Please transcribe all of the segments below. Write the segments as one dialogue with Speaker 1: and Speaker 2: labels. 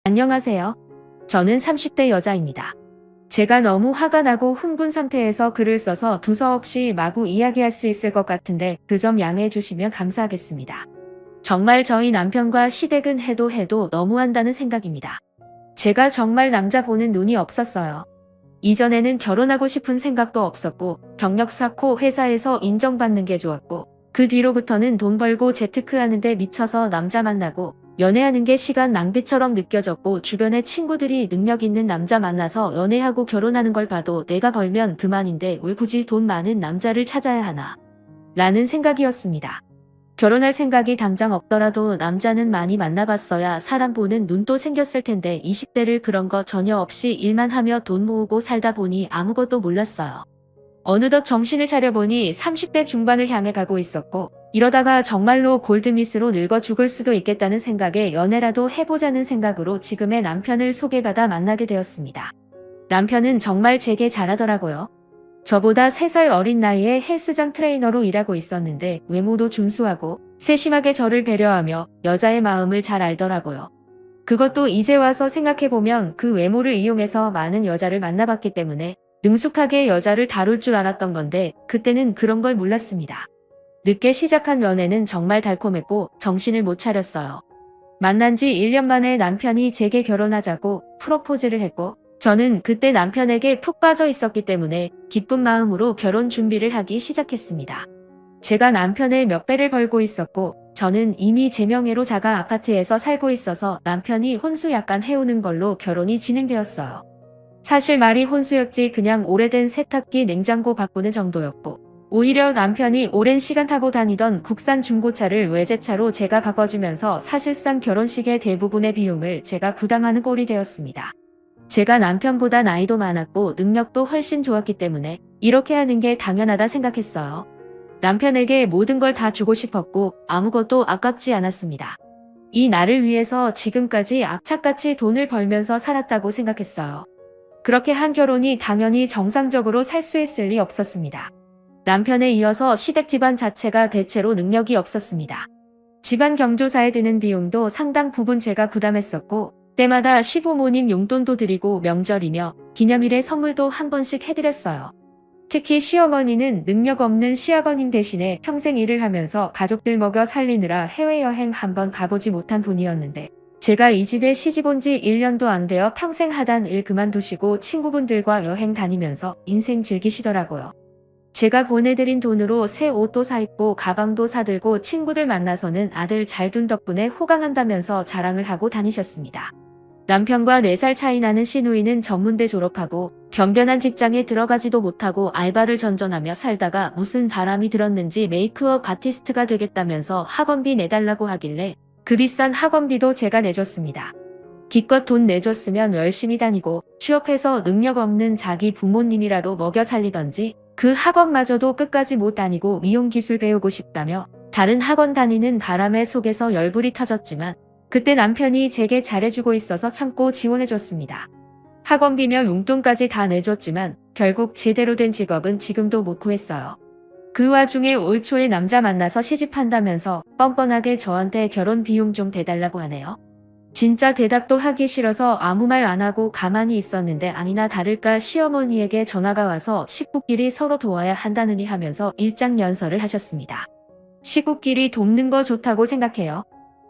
Speaker 1: 안녕하세요. 저는 30대 여자입니다. 제가 너무 화가 나고 흥분 상태에서 글을 써서 두서없이 마구 이야기할 수 있을 것 같은데 그 점 양해해 주시면 감사하겠습니다. 정말 저희 남편과 시댁은 해도 너무한다는 생각입니다. 제가 정말 남자 보는 눈이 없었어요. 이전에는 결혼하고 싶은 생각도 없었고 경력 쌓고 회사에서 인정받는 게 좋았고 그 뒤로부터는 돈 벌고 재테크하는 데 미쳐서 남자 만나고 연애하는 게 시간 낭비처럼 느껴졌고 주변에 친구들이 능력 있는 남자 만나서 연애하고 결혼하는 걸 봐도 내가 벌면 그만인데 왜 굳이 돈 많은 남자를 찾아야 하나 라는 생각이었습니다. 결혼할 생각이 당장 없더라도 남자는 많이 만나봤어야 사람 보는 눈도 생겼을 텐데 20대를 그런 거 전혀 없이 일만 하며 돈 모으고 살다 보니 아무것도 몰랐어요. 어느덧 정신을 차려보니 30대 중반을 향해 가고 있었고 이러다가 정말로 골드밋으로 늙어 죽을 수도 있겠다는 생각에 연애라도 해보자는 생각으로 지금의 남편을 소개받아 만나게 되었습니다. 남편은 정말 제게 잘하더라고요. 저보다 3살 어린 나이에 헬스장 트레이너로 일하고 있었는데 외모도 준수하고 세심하게 저를 배려하며 여자의 마음을 잘 알더라고요. 그것도 이제 와서 생각해보면 그 외모를 이용해서 많은 여자를 만나봤기 때문에 능숙하게 여자를 다룰 줄 알았던 건데 그때는 그런 걸 몰랐습니다. 늦게 시작한 연애는 정말 달콤했고 정신을 못 차렸어요. 만난 지 1년 만에 남편이 제게 결혼하자고 프로포즈를 했고 저는 그때 남편에게 푹 빠져 있었기 때문에 기쁜 마음으로 결혼 준비를 하기 시작했습니다. 제가 남편의 몇 배를 벌고 있었고 저는 이미 제 명의로 자가 아파트에서 살고 있어서 남편이 혼수 약간 해오는 걸로 결혼이 진행되었어요. 사실 말이 혼수였지 그냥 오래된 세탁기 냉장고 바꾸는 정도였고 오히려 남편이 오랜 시간 타고 다니던 국산 중고차를 외제차로 제가 바꿔주면서 사실상 결혼식의 대부분의 비용을 제가 부담하는 꼴이 되었습니다. 제가 남편보다 나이도 많았고 능력도 훨씬 좋았기 때문에 이렇게 하는 게 당연하다 생각했어요. 남편에게 모든 걸 다 주고 싶었고 아무것도 아깝지 않았습니다. 이 나를 위해서 지금까지 악착같이 돈을 벌면서 살았다고 생각했어요. 그렇게 한 결혼이 당연히 정상적으로 살 수 있을 리 없었습니다. 남편에 이어서 시댁 집안 자체가 대체로 능력이 없었습니다. 집안 경조사에 드는 비용도 상당 부분 제가 부담했었고 때마다 시부모님 용돈도 드리고 명절이며 기념일에 선물도 한 번씩 해드렸어요. 특히 시어머니는 능력 없는 시아버님 대신에 평생 일을 하면서 가족들 먹여 살리느라 해외여행 한 번 가보지 못한 분이었는데 제가 이 집에 시집 온 지 1년도 안 되어 평생 하던 일 그만두시고 친구분들과 여행 다니면서 인생 즐기시더라고요. 제가 보내드린 돈으로 새 옷도 사 입고 가방도 사들고 친구들 만나서는 아들 잘 둔 덕분에 호강한다면서 자랑을 하고 다니셨습니다. 남편과 4살 차이 나는 시누이는 전문대 졸업하고 변변한 직장에 들어가지도 못하고 알바를 전전하며 살다가 무슨 바람이 들었는지 메이크업 아티스트가 되겠다면서 학원비 내달라고 하길래 그 비싼 학원비도 제가 내줬습니다. 기껏 돈 내줬으면 열심히 다니고 취업해서 능력 없는 자기 부모님이라도 먹여 살리던지 그 학원마저도 끝까지 못 다니고 미용 기술 배우고 싶다며 다른 학원 다니는 바람에 속에서 열불이 터졌지만 그때 남편이 제게 잘해주고 있어서 참고 지원해줬습니다. 학원비며 용돈까지 다 내줬지만 결국 제대로 된 직업은 지금도 못 구했어요. 그 와중에 올 초에 남자 만나서 시집한다면서 뻔뻔하게 저한테 결혼 비용 좀 대달라고 하네요. 진짜 대답도 하기 싫어서 아무 말 안 하고 가만히 있었는데 아니나 다를까 시어머니에게 전화가 와서 식구끼리 서로 도와야 한다느니 하면서 일장연설을 하셨습니다. 식구끼리 돕는 거 좋다고 생각해요.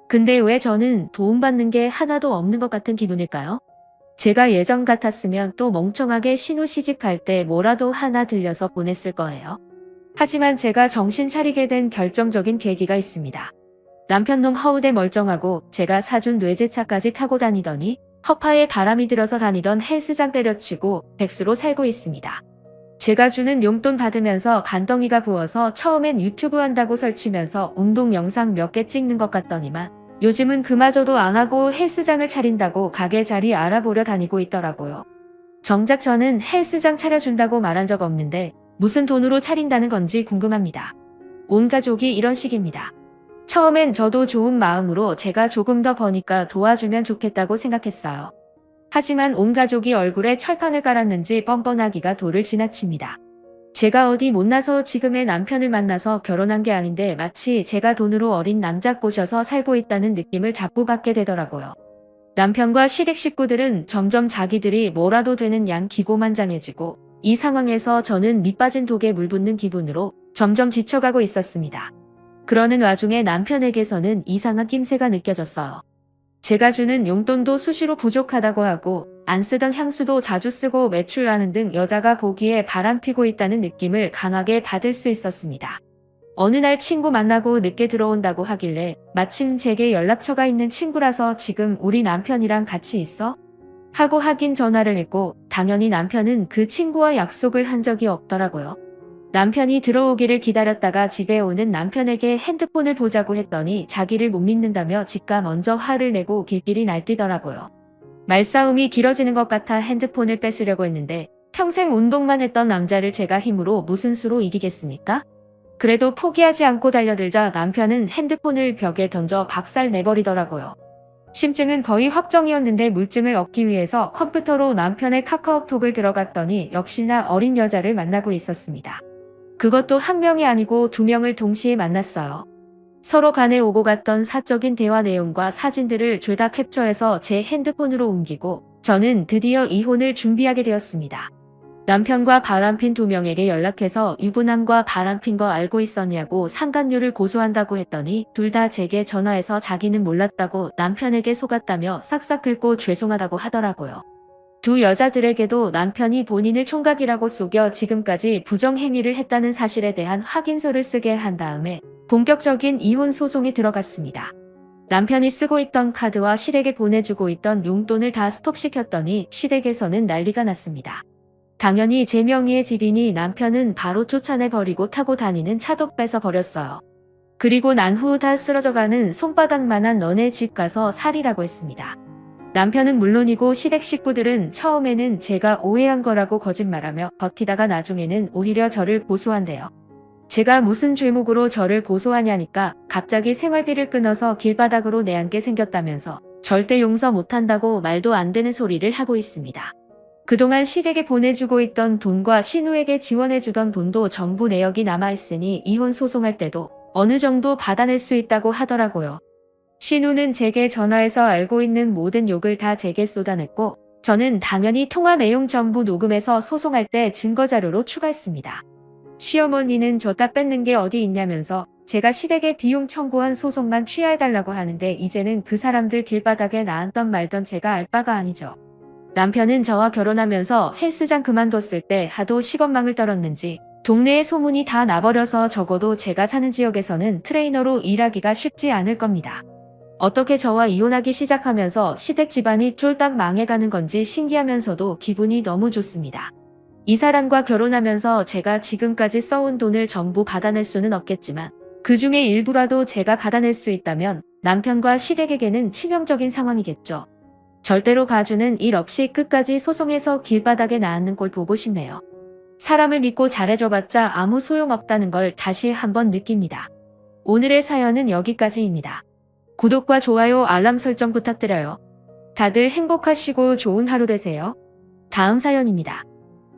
Speaker 1: 근데 왜 저는 도움받는 게 하나도 없는 것 같은 기분일까요? 제가 예전 같았으면 또 멍청하게 신우 시집 갈 때 뭐라도 하나 들려서 보냈을 거예요. 하지만 제가 정신 차리게 된 결정적인 계기가 있습니다. 남편놈 허우대 멀쩡하고 제가 사준 뇌제차까지 타고 다니더니 허파에 바람이 들어서 다니던 헬스장 때려치고 백수로 살고 있습니다. 제가 주는 용돈 받으면서 간덩이가 부어서 처음엔 유튜브 한다고 설치면서 운동 영상 몇 개 찍는 것 같더니만 요즘은 그마저도 안 하고 헬스장을 차린다고 가게 자리 알아보려 다니고 있더라고요. 정작 저는 헬스장 차려준다고 말한 적 없는데 무슨 돈으로 차린다는 건지 궁금합니다. 온 가족이 이런 식입니다. 처음엔 저도 좋은 마음으로 제가 조금 더 버니까 도와주면 좋겠다고 생각했어요. 하지만 온 가족이 얼굴에 철판을 깔았는지 뻔뻔하기가 도를 지나칩니다. 제가 어디 못나서 지금의 남편을 만나서 결혼한 게 아닌데 마치 제가 돈으로 어린 남자 꼬셔서 살고 있다는 느낌을 자꾸 받게 되더라고요. 남편과 시댁 식구들은 점점 자기들이 뭐라도 되는 양 기고만장해지고 이 상황에서 저는 밑빠진 독에 물 붓는 기분으로 점점 지쳐가고 있었습니다. 그러는 와중에 남편에게서는 이상한 낌새가 느껴졌어요. 제가 주는 용돈도 수시로 부족하다고 하고 안 쓰던 향수도 자주 쓰고 매출하는 등 여자가 보기에 바람피고 있다는 느낌을 강하게 받을 수 있었습니다. 어느 날 친구 만나고 늦게 들어온다고 하길래 마침 제게 연락처가 있는 친구라서 지금 우리 남편이랑 같이 있어? 하고 하긴 전화를 했고 당연히 남편은 그 친구와 약속을 한 적이 없더라고요. 남편이 들어오기를 기다렸다가 집에 오는 남편에게 핸드폰을 보자고 했더니 자기를 못 믿는다며 지가 먼저 화를 내고 길길이 날뛰더라고요. 말싸움이 길어지는 것 같아 핸드폰을 뺏으려고 했는데 평생 운동만 했던 남자를 제가 힘으로 무슨 수로 이기겠습니까? 그래도 포기하지 않고 달려들자 남편은 핸드폰을 벽에 던져 박살 내버리더라고요. 심증은 거의 확정이었는데 물증을 얻기 위해서 컴퓨터로 남편의 카카오톡을 들어갔더니 역시나 어린 여자를 만나고 있었습니다. 그것도 한 명이 아니고 두 명을 동시에 만났어요. 서로 간에 오고 갔던 사적인 대화 내용과 사진들을 죄다 캡처해서 제 핸드폰으로 옮기고 저는 드디어 이혼을 준비하게 되었습니다. 남편과 바람핀 두 명에게 연락해서 유부남과 바람핀 거 알고 있었냐고 상간녀를 고소한다고 했더니 둘 다 제게 전화해서 자기는 몰랐다고 남편에게 속았다며 싹싹 긁고 죄송하다고 하더라고요. 두 여자들에게도 남편이 본인을 총각이라고 속여 지금까지 부정행위를 했다는 사실에 대한 확인서를 쓰게 한 다음에 본격적인 이혼 소송에 들어갔습니다. 남편이 쓰고 있던 카드와 시댁에 보내주고 있던 용돈을 다 스톱시켰더니 시댁에서는 난리가 났습니다. 당연히 제 명의의 집이니 남편은 바로 쫓아내버리고 타고 다니는 차도 뺏어버렸어요. 그리고 난 후 다 쓰러져가는 손바닥만한 너네 집 가서 살이라고 했습니다. 남편은 물론이고 시댁 식구들은 처음에는 제가 오해한 거라고 거짓말하며 버티다가 나중에는 오히려 저를 고소한대요. 제가 무슨 죄목으로 저를 고소하냐니까 갑자기 생활비를 끊어서 길바닥으로 내앉게 생겼다면서 절대 용서 못한다고 말도 안 되는 소리를 하고 있습니다. 그동안 시댁에 보내주고 있던 돈과 신우에게 지원해주던 돈도 전부 내역이 남아있으니 이혼 소송할 때도 어느 정도 받아낼 수 있다고 하더라고요. 신우는 제게 전화해서 알고 있는 모든 욕을 다 제게 쏟아냈고 저는 당연히 통화 내용 전부 녹음해서 소송할 때 증거자료로 추가했습니다. 시어머니는 저 다 뺏는 게 어디 있냐면서 제가 시댁에 비용 청구한 소송만 취하해달라고 하는데 이제는 그 사람들 길바닥에 나앉던 말던 제가 알 바가 아니죠. 남편은 저와 결혼하면서 헬스장 그만뒀을 때 하도 식원망을 떨었는지 동네에 소문이 다 나버려서 적어도 제가 사는 지역에서는 트레이너로 일하기가 쉽지 않을 겁니다. 어떻게 저와 이혼하기 시작하면서 시댁 집안이 쫄딱 망해가는 건지 신기하면서도 기분이 너무 좋습니다. 이 사람과 결혼하면서 제가 지금까지 써온 돈을 전부 받아낼 수는 없겠지만 그 중에 일부라도 제가 받아낼 수 있다면 남편과 시댁에게는 치명적인 상황이겠죠. 절대로 봐주는 일 없이 끝까지 소송해서 길바닥에 나앉는 꼴 보고 싶네요. 사람을 믿고 잘해줘봤자 아무 소용없다는 걸 다시 한번 느낍니다. 오늘의 사연은 여기까지입니다. 구독과 좋아요, 알람 설정 부탁드려요. 다들 행복하시고 좋은 하루 되세요. 다음 사연입니다.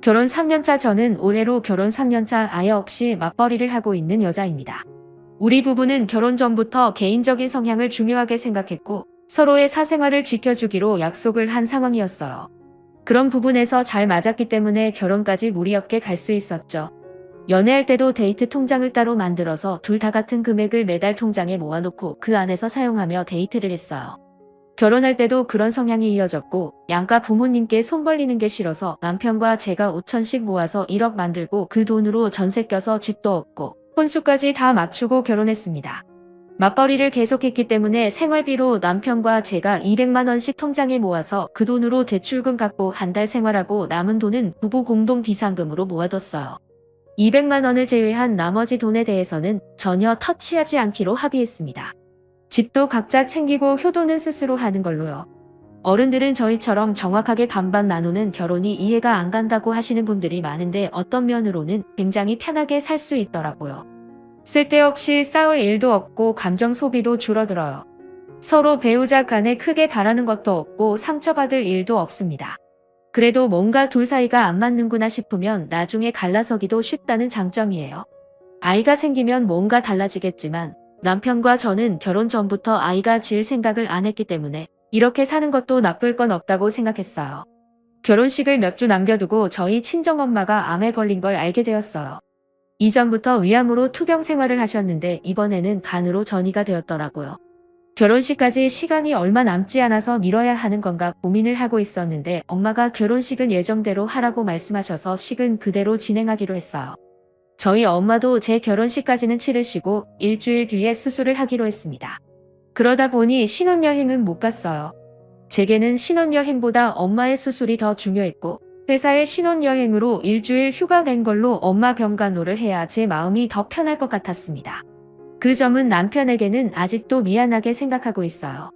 Speaker 1: 결혼 3년차 저는 올해로 결혼 3년차 아예 없이 맞벌이를 하고 있는 여자입니다. 우리 부부는 결혼 전부터 개인적인 성향을 중요하게 생각했고 서로의 사생활을 지켜주기로 약속을 한 상황이었어요. 그런 부분에서 잘 맞았기 때문에 결혼까지 무리 없게 갈 수 있었죠. 연애할 때도 데이트 통장을 따로 만들어서 둘 다 같은 금액을 매달 통장에 모아놓고 그 안에서 사용하며 데이트를 했어요. 결혼할 때도 그런 성향이 이어졌고 양가 부모님께 손 벌리는 게 싫어서 남편과 제가 5천씩 모아서 1억 만들고 그 돈으로 전세 껴서 집도 얻고 혼수까지 다 맞추고 결혼했습니다. 맞벌이를 계속했기 때문에 생활비로 남편과 제가 200만 원씩 통장에 모아서 그 돈으로 대출금 갚고 한 달 생활하고 남은 돈은 부부 공동 비상금으로 모아뒀어요. 200만 원을 제외한 나머지 돈에 대해서는 전혀 터치하지 않기로 합의했습니다. 집도 각자 챙기고 효도는 스스로 하는 걸로요. 어른들은 저희처럼 정확하게 반반 나누는 결혼이 이해가 안 간다고 하시는 분들이 많은데 어떤 면으로는 굉장히 편하게 살 수 있더라고요. 쓸데없이 싸울 일도 없고 감정 소비도 줄어들어요. 서로 배우자 간에 크게 바라는 것도 없고 상처받을 일도 없습니다. 그래도 뭔가 둘 사이가 안 맞는구나 싶으면 나중에 갈라서기도 쉽다는 장점이에요. 아이가 생기면 뭔가 달라지겠지만 남편과 저는 결혼 전부터 아이가 질 생각을 안 했기 때문에 이렇게 사는 것도 나쁠 건 없다고 생각했어요. 결혼식을 몇 주 남겨두고 저희 친정엄마가 암에 걸린 걸 알게 되었어요. 이전부터 위암으로 투병 생활을 하셨는데 이번에는 간으로 전이가 되었더라고요. 결혼식까지 시간이 얼마 남지 않아서 미뤄야 하는 건가 고민을 하고 있었는데 엄마가 결혼식은 예정대로 하라고 말씀하셔서 식은 그대로 진행하기로 했어요. 저희 엄마도 제 결혼식까지는 치르시고 일주일 뒤에 수술을 하기로 했습니다. 그러다 보니 신혼여행은 못 갔어요. 제게는 신혼여행보다 엄마의 수술이 더 중요했고 회사의 신혼여행으로 일주일 휴가 낸 걸로 엄마 병간호를 해야 제 마음이 더 편할 것 같았습니다. 그 점은 남편에게는 아직도 미안하게 생각하고 있어요.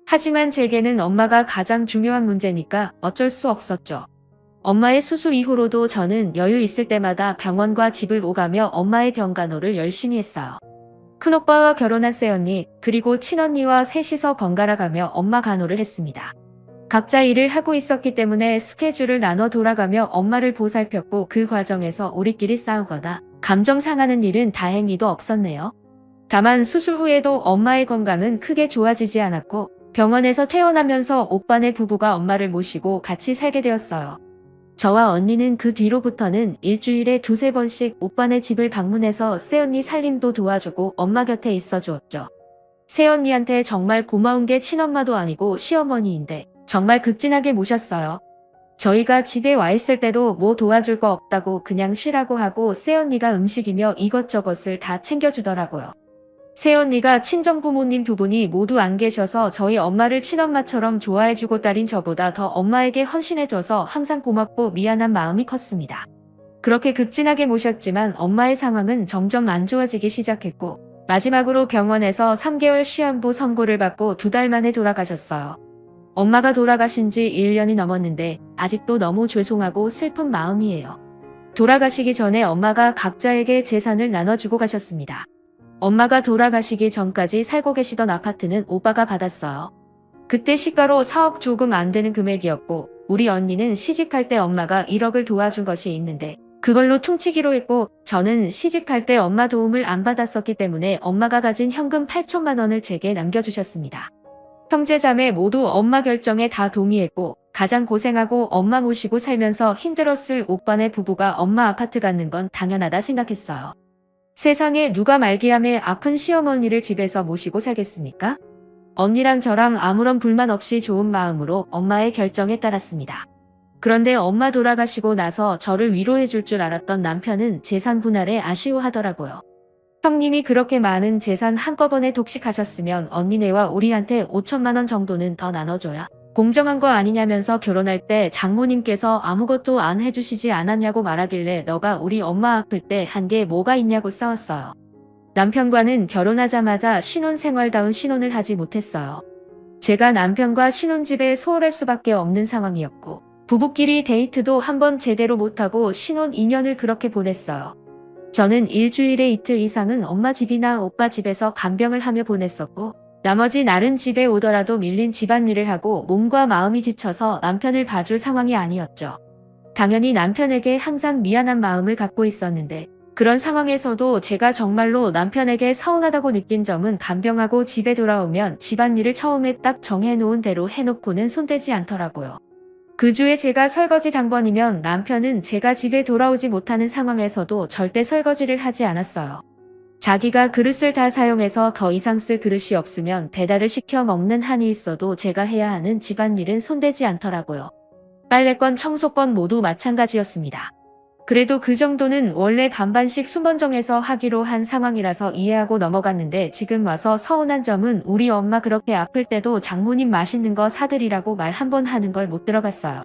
Speaker 1: 하지만 제게는 엄마가 가장 중요한 문제니까 어쩔 수 없었죠. 엄마의 수술 이후로도 저는 여유 있을 때마다 병원과 집을 오가며 엄마의 병간호를 열심히 했어요. 큰오빠와 결혼한 새언니 그리고 친언니와 셋이서 번갈아 가며 엄마 간호를 했습니다. 각자 일을 하고 있었기 때문에 스케줄을 나눠 돌아가며 엄마를 보살폈고 그 과정에서 우리끼리 싸우거나 감정 상하는 일은 다행히도 없었네요. 다만 수술 후에도 엄마의 건강은 크게 좋아지지 않았고 병원에서 퇴원하면서 오빠네 부부가 엄마를 모시고 같이 살게 되었어요. 저와 언니는 그 뒤로부터는 일주일에 두세 번씩 오빠네 집을 방문해서 새언니 살림도 도와주고 엄마 곁에 있어 주었죠. 새언니한테 정말 고마운 게 친엄마도 아니고 시어머니인데 정말 극진하게 모셨어요. 저희가 집에 와 있을 때도 뭐 도와줄 거 없다고 그냥 쉬라고 하고 새언니가 음식이며 이것저것을 다 챙겨주더라고요. 새언니가 친정부모님 두 분이 모두 안 계셔서 저희 엄마를 친엄마처럼 좋아해주고 딸인 저보다 더 엄마에게 헌신해줘서 항상 고맙고 미안한 마음이 컸습니다. 그렇게 극진하게 모셨지만 엄마의 상황은 점점 안 좋아지기 시작했고 마지막으로 병원에서 3개월 시한부 선고를 받고 2달 만에 돌아가셨어요. 엄마가 돌아가신 지 1년이 넘었는데 아직도 너무 죄송하고 슬픈 마음이에요. 돌아가시기 전에 엄마가 각자에게 재산을 나눠주고 가셨습니다. 엄마가 돌아가시기 전까지 살고 계시던 아파트는 오빠가 받았어요. 그때 시가로 4억 조금 안 되는 금액이었고 우리 언니는 시집할 때 엄마가 1억을 도와준 것이 있는데 그걸로 퉁치기로 했고 저는 시집할 때 엄마 도움을 안 받았었기 때문에 엄마가 가진 현금 8천만 원을 제게 남겨주셨습니다. 형제자매 모두 엄마 결정에 다 동의했고 가장 고생하고 엄마 모시고 살면서 힘들었을 오빠네 부부가 엄마 아파트 갖는 건 당연하다 생각했어요. 세상에 누가 말기암에 아픈 시어머니를 집에서 모시고 살겠습니까? 언니랑 저랑 아무런 불만 없이 좋은 마음으로 엄마의 결정에 따랐습니다. 그런데 엄마 돌아가시고 나서 저를 위로해 줄 줄 알았던 남편은 재산 분할에 아쉬워하더라고요. 형님이 그렇게 많은 재산 한꺼번에 독식하셨으면 언니네와 우리한테 5천만 원 정도는 더 나눠줘야 공정한 거 아니냐면서 결혼할 때 장모님께서 아무것도 안 해주시지 않았냐고 말하길래 너가 우리 엄마 아플 때 한 게 뭐가 있냐고 싸웠어요. 남편과는 결혼하자마자 신혼생활다운 신혼을 하지 못했어요. 제가 남편과 신혼집에 소홀할 수밖에 없는 상황이었고 부부끼리 데이트도 한번 제대로 못하고 신혼 2년을 그렇게 보냈어요. 저는 일주일에 이틀 이상은 엄마 집이나 오빠 집에서 간병을 하며 보냈었고 나머지 날은 집에 오더라도 밀린 집안일을 하고 몸과 마음이 지쳐서 남편을 봐줄 상황이 아니었죠. 당연히 남편에게 항상 미안한 마음을 갖고 있었는데 그런 상황에서도 제가 정말로 남편에게 서운하다고 느낀 점은 간병하고 집에 돌아오면 집안일을 처음에 딱 정해놓은 대로 해놓고는 손대지 않더라고요. 그 주에 제가 설거지 당번이면 남편은 제가 집에 돌아오지 못하는 상황에서도 절대 설거지를 하지 않았어요. 자기가 그릇을 다 사용해서 더 이상 쓸 그릇이 없으면 배달을 시켜 먹는 한이 있어도 제가 해야 하는 집안일은 손대지 않더라고요. 빨래건 청소건 모두 마찬가지였습니다. 그래도 그 정도는 원래 반반씩 순번 정해서 하기로 한 상황이라서 이해하고 넘어갔는데 지금 와서 서운한 점은 우리 엄마 그렇게 아플 때도 장모님 맛있는 거 사드리라고 말 한 번 하는 걸 못 들어봤어요.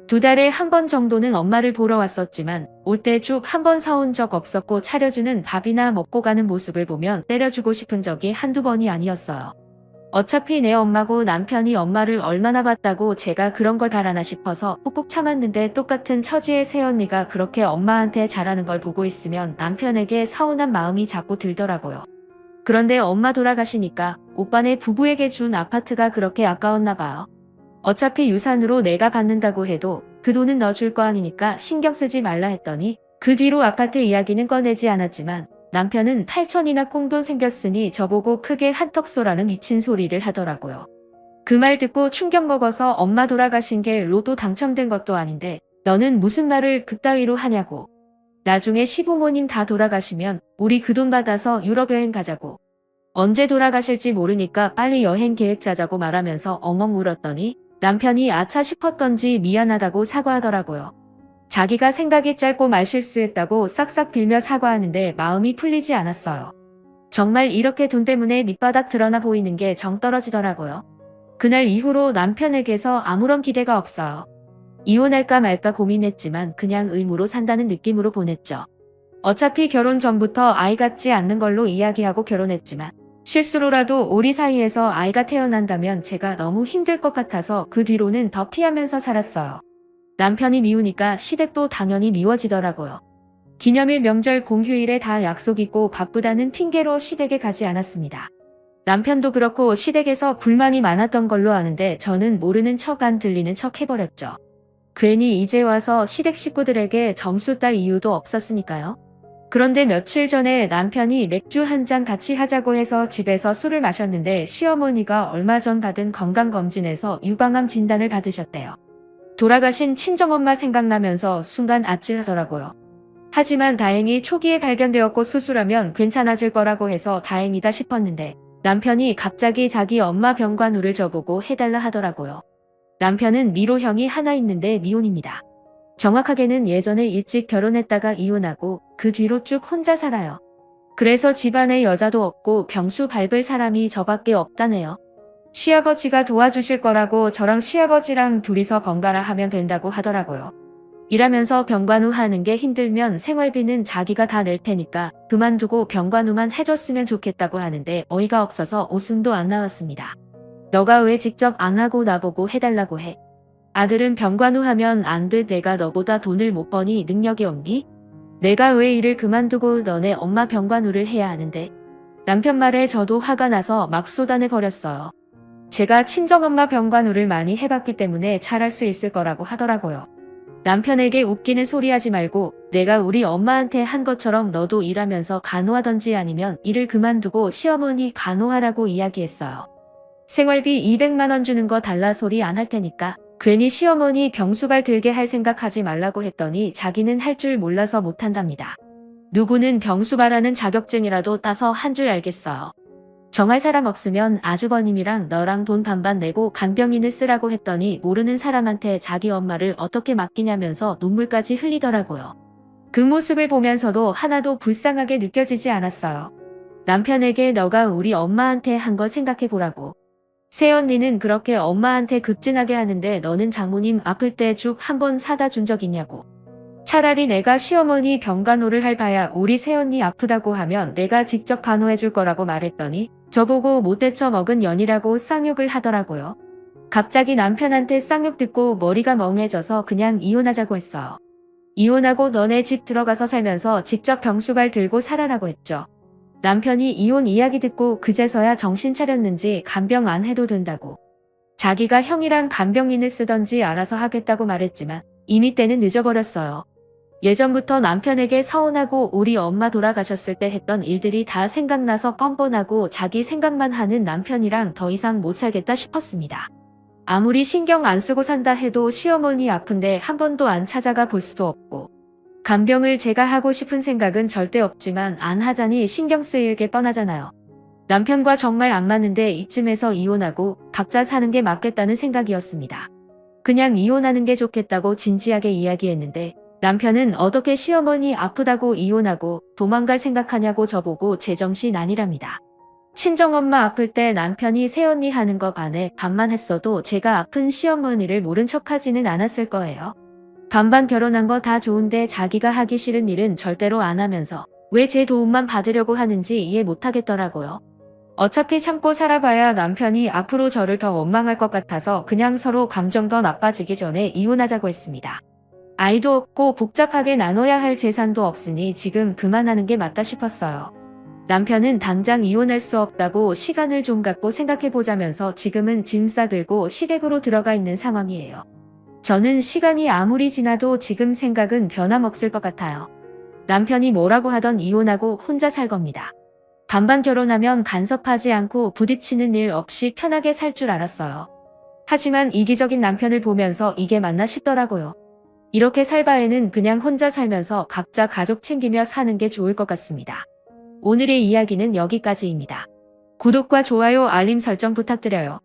Speaker 1: 2달에 한 번 정도는 엄마를 보러 왔었지만 올 때 죽 한 번 사온 적 없었고 차려주는 밥이나 먹고 가는 모습을 보면 때려주고 싶은 적이 한두 번이 아니었어요. 어차피 내 엄마고 남편이 엄마를 얼마나 봤다고 제가 그런 걸 바라나 싶어서 꾹꾹 참았는데 똑같은 처지의 새언니가 그렇게 엄마한테 잘하는 걸 보고 있으면 남편에게 서운한 마음이 자꾸 들더라고요. 그런데 엄마 돌아가시니까 오빠네 부부에게 준 아파트가 그렇게 아까웠나 봐요. 어차피 유산으로 내가 받는다고 해도 그 돈은 너 줄 거 아니니까 신경 쓰지 말라 했더니 그 뒤로 아파트 이야기는 꺼내지 않았지만 남편은 8천이나 꽁돈 생겼으니 저보고 크게 한턱 쏘라는 미친 소리를 하더라고요. 그 말 듣고 충격 먹어서 엄마 돌아가신 게 로또 당첨된 것도 아닌데 너는 무슨 말을 그따위로 하냐고. 나중에 시부모님 다 돌아가시면 우리 그 돈 받아서 유럽 여행 가자고. 언제 돌아가실지 모르니까 빨리 여행 계획 짜자고 말하면서 엉엉 울었더니 남편이 아차 싶었던지 미안하다고 사과하더라고요. 자기가 생각이 짧고 말실수했다고 싹싹 빌며 사과하는데 마음이 풀리지 않았어요. 정말 이렇게 돈 때문에 밑바닥 드러나 보이는 게 정 떨어지더라고요. 그날 이후로 남편에게서 아무런 기대가 없어요. 이혼할까 말까 고민했지만 그냥 의무로 산다는 느낌으로 보냈죠. 어차피 결혼 전부터 아이 같지 않는 걸로 이야기하고 결혼했지만 실수로라도 우리 사이에서 아이가 태어난다면 제가 너무 힘들 것 같아서 그 뒤로는 더 피하면서 살았어요. 남편이 미우니까 시댁도 당연히 미워지더라고요. 기념일, 명절, 공휴일에 다 약속 있고 바쁘다는 핑계로 시댁에 가지 않았습니다. 남편도 그렇고 시댁에서 불만이 많았던 걸로 아는데 저는 모르는 척 안 들리는 척 해버렸죠. 괜히 이제 와서 시댁 식구들에게 점수 딸 이유도 없었으니까요. 그런데 며칠 전에 남편이 맥주 한 잔 같이 하자고 해서 집에서 술을 마셨는데 시어머니가 얼마 전 받은 건강검진에서 유방암 진단을 받으셨대요. 돌아가신 친정엄마 생각나면서 순간 아찔하더라고요. 하지만 다행히 초기에 발견되었고 수술하면 괜찮아질 거라고 해서 다행이다 싶었는데 남편이 갑자기 자기 엄마 병관우를 저보고 해달라 하더라고요. 남편은 미로형이 하나 있는데 미혼입니다. 정확하게는 예전에 일찍 결혼했다가 이혼하고 그 뒤로 쭉 혼자 살아요. 그래서 집안에 여자도 없고 병수 밟을 사람이 저밖에 없다네요. 시아버지가 도와주실 거라고 저랑 시아버지랑 둘이서 번갈아 하면 된다고 하더라고요. 일하면서 병관우 하는 게 힘들면 생활비는 자기가 다 낼 테니까 그만두고 병관우만 해줬으면 좋겠다고 하는데 어이가 없어서 웃음도 안 나왔습니다. 너가 왜 직접 안 하고 나보고 해달라고 해? 아들은 병관우 하면 안 돼. 내가 너보다 돈을 못 버니 능력이 없니? 내가 왜 일을 그만두고 너네 엄마 병관우를 해야 하는데? 남편 말에 저도 화가 나서 막 쏟아내 버렸어요. 제가 친정엄마 병관우를 많이 해봤기 때문에 잘할 수 있을 거라고 하더라고요. 남편에게 웃기는 소리 하지 말고 내가 우리 엄마한테 한 것처럼 너도 일하면서 간호하던지 아니면 일을 그만두고 시어머니 간호하라고 이야기했어요. 생활비 200만 원 주는 거 달라 소리 안 할 테니까 괜히 시어머니 병수발 들게 할 생각하지 말라고 했더니 자기는 할 줄 몰라서 못한답니다. 누구는 병수발하는 자격증이라도 따서 한 줄 알겠어요. 정할 사람 없으면 아주버님이랑 너랑 돈 반반 내고 간병인을 쓰라고 했더니 모르는 사람한테 자기 엄마를 어떻게 맡기냐면서 눈물까지 흘리더라고요. 그 모습을 보면서도 하나도 불쌍하게 느껴지지 않았어요. 남편에게 너가 우리 엄마한테 한 거 생각해 보라고. 새언니는 그렇게 엄마한테 급진하게 하는데 너는 장모님 아플 때 죽 한 번 사다 준 적 있냐고. 차라리 내가 시어머니 병간호를 할 바야 우리 새언니 아프다고 하면 내가 직접 간호해 줄 거라고 말했더니 저보고 못되쳐 먹은 년이라고 쌍욕을 하더라고요. 갑자기 남편한테 쌍욕 듣고 머리가 멍해져서 그냥 이혼하자고 했어요. 이혼하고 너네 집 들어가서 살면서 직접 병수발 들고 살아라고 했죠. 남편이 이혼 이야기 듣고 그제서야 정신 차렸는지 간병 안 해도 된다고. 자기가 형이랑 간병인을 쓰던지 알아서 하겠다고 말했지만 이미 때는 늦어버렸어요. 예전부터 남편에게 서운하고 우리 엄마 돌아가셨을 때 했던 일들이 다 생각나서 뻔뻔하고 자기 생각만 하는 남편이랑 더 이상 못 살겠다 싶었습니다. 아무리 신경 안 쓰고 산다 해도 시어머니 아픈데 한 번도 안 찾아가 볼 수도 없고 간병을 제가 하고 싶은 생각은 절대 없지만 안 하자니 신경 쓰일 게 뻔하잖아요. 남편과 정말 안 맞는데 이쯤에서 이혼하고 각자 사는 게 맞겠다는 생각이었습니다. 그냥 이혼하는 게 좋겠다고 진지하게 이야기했는데 남편은 어떻게 시어머니 아프다고 이혼하고 도망갈 생각하냐고 저보고 제정신 아니랍니다. 친정엄마 아플 때 남편이 새언니 하는 거 반만 했어도 제가 아픈 시어머니를 모른 척하지는 않았을 거예요. 반반 결혼한 거 다 좋은데 자기가 하기 싫은 일은 절대로 안 하면서 왜 제 도움만 받으려고 하는지 이해 못하겠더라고요. 어차피 참고 살아봐야 남편이 앞으로 저를 더 원망할 것 같아서 그냥 서로 감정 더 나빠지기 전에 이혼하자고 했습니다. 아이도 없고 복잡하게 나눠야 할 재산도 없으니 지금 그만하는 게 맞다 싶었어요. 남편은 당장 이혼할 수 없다고 시간을 좀 갖고 생각해보자면서 지금은 짐 싸들고 시댁으로 들어가 있는 상황이에요. 저는 시간이 아무리 지나도 지금 생각은 변함없을 것 같아요. 남편이 뭐라고 하던 이혼하고 혼자 살 겁니다. 반반 결혼하면 간섭하지 않고 부딪히는 일 없이 편하게 살 줄 알았어요. 하지만 이기적인 남편을 보면서 이게 맞나 싶더라고요. 이렇게 살 바에는 그냥 혼자 살면서 각자 가족 챙기며 사는 게 좋을 것 같습니다. 오늘의 이야기는 여기까지입니다. 구독과 좋아요, 알림 설정 부탁드려요.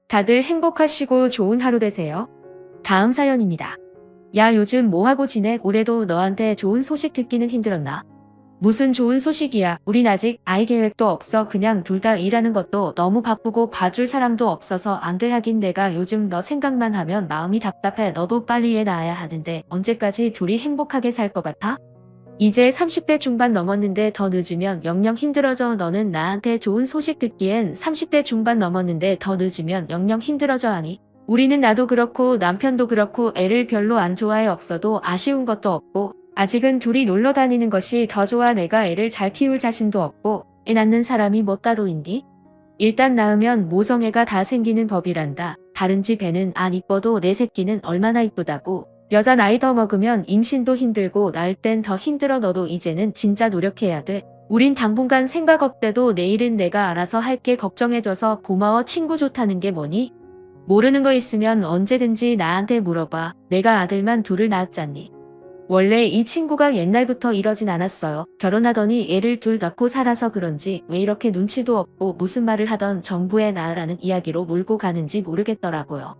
Speaker 1: 다들 행복하시고 좋은 하루 되세요. 다음 사연입니다. 야, 요즘 뭐하고 지내? 올해도 너한테 좋은 소식 듣기는 힘들었나? 무슨 좋은 소식이야. 우린 아직 아이 계획도 없어. 그냥 둘 다 일하는 것도 너무 바쁘고 봐줄 사람도 없어서 안 돼. 하긴 내가 요즘 너 생각만 하면 마음이 답답해. 너도 빨리 애 낳아야 하는데 언제까지 둘이 행복하게 살 것 같아? 이제 30대 중반 넘었는데 더 늦으면 영영 힘들어져. 너는 나한테 좋은 소식 듣기엔 30대 중반 넘었는데 더 늦으면 영영 힘들어져 하니? 우리는 나도 그렇고 남편도 그렇고 애를 별로 안 좋아해. 없어도 아쉬운 것도 없고 아직은 둘이 놀러 다니는 것이 더 좋아. 내가 애를 잘 키울 자신도 없고 애 낳는 사람이 뭐 따로 있니? 일단 낳으면 모성애가 다 생기는 법이란다. 다른 집 애는 안 이뻐도 내 새끼는 얼마나 이쁘다고. 여자 나이 더 먹으면 임신도 힘들고 낳을 땐 더 힘들어. 너도 이제는 진짜 노력해야 돼. 우린 당분간 생각 없대도 내일은 내가 알아서 할게. 걱정해줘서 고마워. 친구 좋다는 게 뭐니? 모르는 거 있으면 언제든지 나한테 물어봐. 내가 아들만 둘을 낳았잖니. 원래 이 친구가 옛날부터 이러진 않았어요. 결혼하더니 애를 둘 낳고 살아서 그런지 왜 이렇게 눈치도 없고 무슨 말을 하던 정부에 낳으라는 이야기로 몰고 가는지 모르겠더라고요.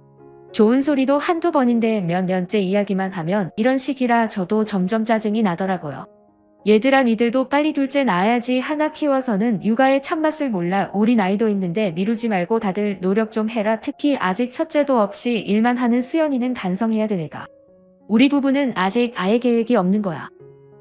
Speaker 1: 좋은 소리도 한두 번인데 몇 년째 이야기만 하면 이런 식이라 저도 점점 짜증이 나더라고요. 얘들아, 니들도 빨리 둘째 낳아야지. 하나 키워서는 육아의 참맛을 몰라. 우리 나이도 있는데 미루지 말고 다들 노력 좀 해라. 특히 아직 첫째도 없이 일만 하는 수연이는 반성해야 돼. 내가 우리 부부는 아직 아예 계획이 없는 거야.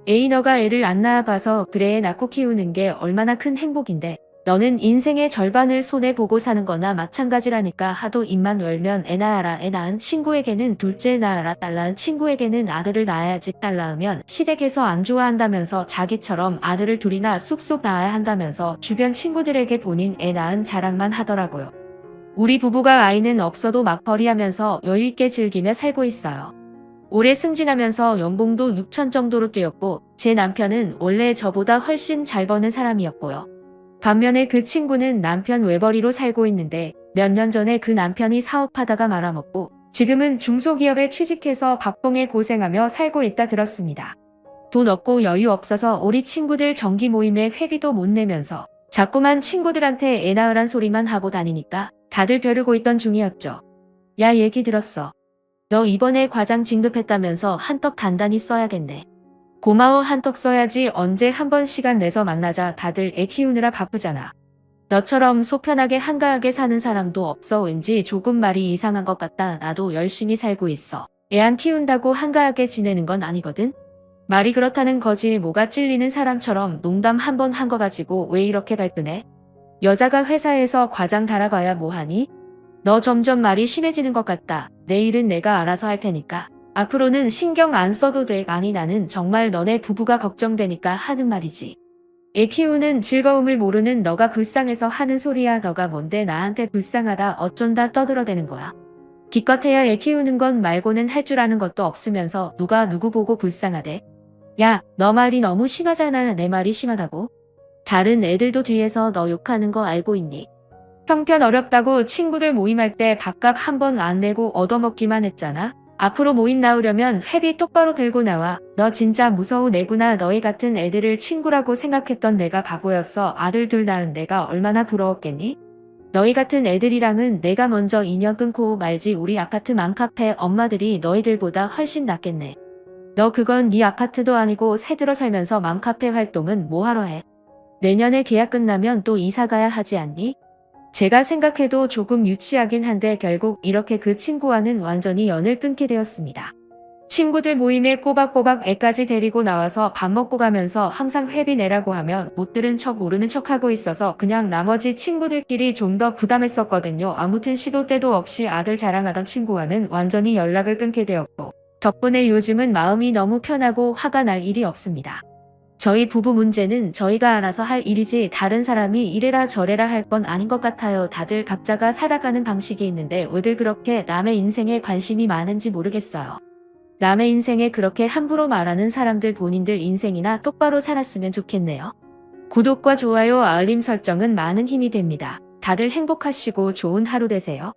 Speaker 1: 에이, 너가 애를 안 낳아봐서 그래. 애 낳고 키우는 게 얼마나 큰 행복인데. 너는 인생의 절반을 손해보고 사는 거나 마찬가지라니까. 하도 입만 열면 애 낳아라. 애 낳은 친구에게는 둘째 낳아라. 딸 낳은 친구에게는 아들을 낳아야지. 딸 낳으면 시댁에서 안 좋아한다면서 자기처럼 아들을 둘이나 쑥쑥 낳아야 한다면서 주변 친구들에게 본인 애 낳은 자랑만 하더라고요. 우리 부부가 아이는 없어도 맞벌이하면서 여유있게 즐기며 살고 있어요. 올해 승진하면서 연봉도 6천 정도로 뛰었고 제 남편은 원래 저보다 훨씬 잘 버는 사람이었고요. 반면에 그 친구는 남편 외벌이로 살고 있는데 몇 년 전에 그 남편이 사업하다가 말아먹고 지금은 중소기업에 취직해서 박봉에 고생하며 살고 있다 들었습니다. 돈 없고 여유 없어서 우리 친구들 정기 모임에 회비도 못 내면서 자꾸만 친구들한테 애 낳으란 소리만 하고 다니니까 다들 벼르고 있던 중이었죠. 야, 얘기 들었어. 너 이번에 과장 진급했다면서 한떡 단단히 써야겠네. 고마워. 한떡 써야지. 언제 한번 시간 내서 만나자. 다들 애 키우느라 바쁘잖아. 너처럼 속 편하게 한가하게 사는 사람도 없어. 왠지 조금 말이 이상한 것 같다. 나도 열심히 살고 있어. 애 안 키운다고 한가하게 지내는 건 아니거든. 말이 그렇다는 거지. 뭐가 찔리는 사람처럼 농담 한 번 한 거 가지고 왜 이렇게 발끈해? 여자가 회사에서 과장 달아봐야 뭐하니? 너 점점 말이 심해지는 것 같다. 내일은 내가 알아서 할 테니까 앞으로는 신경 안 써도 돼. 아니, 나는 정말 너네 부부가 걱정되니까 하는 말이지. 애 키우는 즐거움을 모르는 너가 불쌍해서 하는 소리야. 너가 뭔데 나한테 불쌍하다 어쩐다 떠들어대는 거야. 기껏해야 애 키우는 건 말고는 할 줄 아는 것도 없으면서 누가 누구 보고 불쌍하대. 야, 너 말이 너무 심하잖아. 내 말이 심하다고? 다른 애들도 뒤에서 너 욕하는 거 알고 있니? 형편 어렵다고 친구들 모임할 때 밥값 한 번 안 내고 얻어먹기만 했잖아. 앞으로 모임 나오려면 회비 똑바로 들고 나와. 너 진짜 무서운 애구나. 너희 같은 애들을 친구라고 생각했던 내가 바보였어. 아들 둘 낳은 내가 얼마나 부러웠겠니? 너희 같은 애들이랑은 내가 먼저 인연 끊고 말지. 우리 아파트 맘카페 엄마들이 너희들보다 훨씬 낫겠네. 너 그건 네 아파트도 아니고 새 들어 살면서 맘카페 활동은 뭐하러 해? 내년에 계약 끝나면 또 이사 가야 하지 않니? 제가 생각해도 조금 유치하긴 한데 결국 이렇게 그 친구와는 완전히 연을 끊게 되었습니다. 친구들 모임에 꼬박꼬박 애까지 데리고 나와서 밥 먹고 가면서 항상 회비 내라고 하면 못 들은 척 모르는 척하고 있어서 그냥 나머지 친구들끼리 좀 더 부담했었거든요. 아무튼 시도 때도 없이 아들 자랑하던 친구와는 완전히 연락을 끊게 되었고 덕분에 요즘은 마음이 너무 편하고 화가 날 일이 없습니다. 저희 부부 문제는 저희가 알아서 할 일이지 다른 사람이 이래라 저래라 할 건 아닌 것 같아요. 다들 각자가 살아가는 방식이 있는데 왜들 그렇게 남의 인생에 관심이 많은지 모르겠어요. 남의 인생에 그렇게 함부로 말하는 사람들 본인들 인생이나 똑바로 살았으면 좋겠네요. 구독과 좋아요, 알림 설정은 많은 힘이 됩니다. 다들 행복하시고 좋은 하루 되세요.